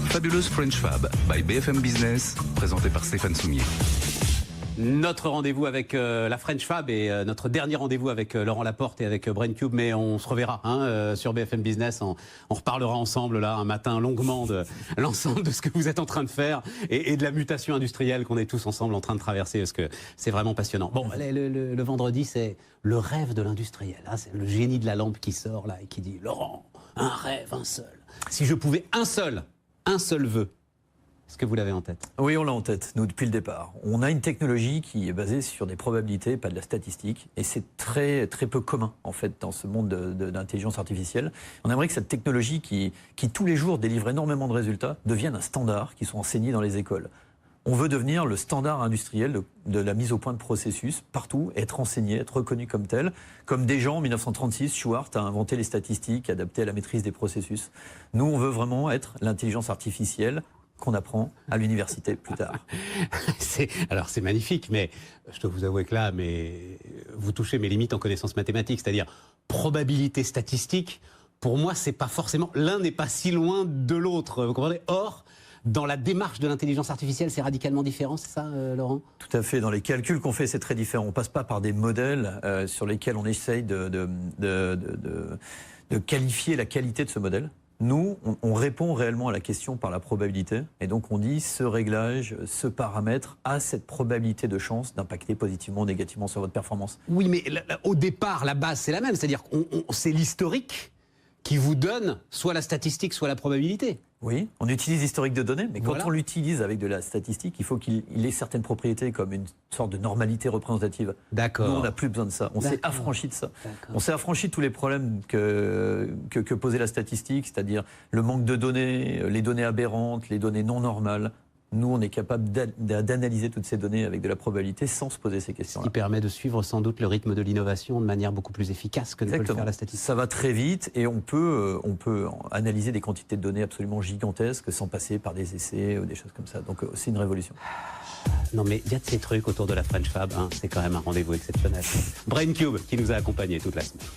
fabuleuse French Fab by BFM Business, présentée par Stéphane Soumier. Notre rendez-vous avec la French Fab et notre dernier rendez-vous avec Laurent Laporte et avec BrainCube, mais on se reverra sur BFM Business. On reparlera ensemble là un matin longuement de l'ensemble de ce que vous êtes en train de faire et de la mutation industrielle qu'on est tous ensemble en train de traverser, parce que c'est vraiment passionnant. Bon, le vendredi, c'est le rêve de l'industriel. Hein, c'est le génie de la lampe qui sort là et qui dit « Laurent, un rêve, un seul. Si je pouvais un seul vœu. » Est-ce que vous l'avez en tête? Oui, on l'a en tête, nous, depuis le départ. On a une technologie qui est basée sur des probabilités, pas de la statistique. Et c'est très peu commun, en fait, dans ce monde d'intelligence artificielle. On aimerait que cette technologie, qui tous les jours délivre énormément de résultats, devienne un standard qui soit enseigné dans les écoles. On veut devenir le standard industriel de la mise au point de processus partout, être enseigné, être reconnu comme tel. Comme des gens, en 1936, Shewhart a inventé les statistiques adaptées à la maîtrise des processus. Nous, on veut vraiment être l'intelligence artificielle qu'on apprend à l'université plus tard. Alors c'est magnifique, mais je dois vous avouer que là, vous touchez mes limites en connaissances mathématiques, c'est-à-dire probabilité statistique. Pour moi, c'est pas forcément, l'un n'est pas si loin de l'autre. Vous comprenez? Or, dans la démarche de l'intelligence artificielle, c'est radicalement différent, c'est ça, Laurent? Tout à fait. Dans les calculs qu'on fait, c'est très différent. On passe pas par des modèles sur lesquels on essaye de qualifier la qualité de ce modèle. Nous, on répond réellement à la question par la probabilité. Et donc, on dit ce réglage, ce paramètre a cette probabilité de chance d'impacter positivement ou négativement sur votre performance. Oui, mais au départ, la base, c'est la même. C'est-à-dire que c'est l'historique qui vous donne soit la statistique, soit la probabilité. Oui, on utilise l'historique de données, mais voilà. Quand on l'utilise avec de la statistique, il faut qu'il ait certaines propriétés comme une sorte de normalité représentative. D'accord. Nous, on n'a plus besoin de ça. On s'est affranchi de ça. On s'est affranchi de tous les problèmes que posait la statistique, c'est-à-dire le manque de données, les données aberrantes, les données non normales. Nous, on est capable d'analyser toutes ces données avec de la probabilité sans se poser ces questions-là. Ce qui permet de suivre sans doute le rythme de l'innovation de manière beaucoup plus efficace que ne peut le faire la statistique. Ça va très vite et on peut analyser des quantités de données absolument gigantesques sans passer par des essais ou des choses comme ça. Donc c'est une révolution. Non mais il y a de ces trucs autour de la French Fab, hein, c'est quand même un rendez-vous exceptionnel. BrainCube qui nous a accompagnés toute la semaine.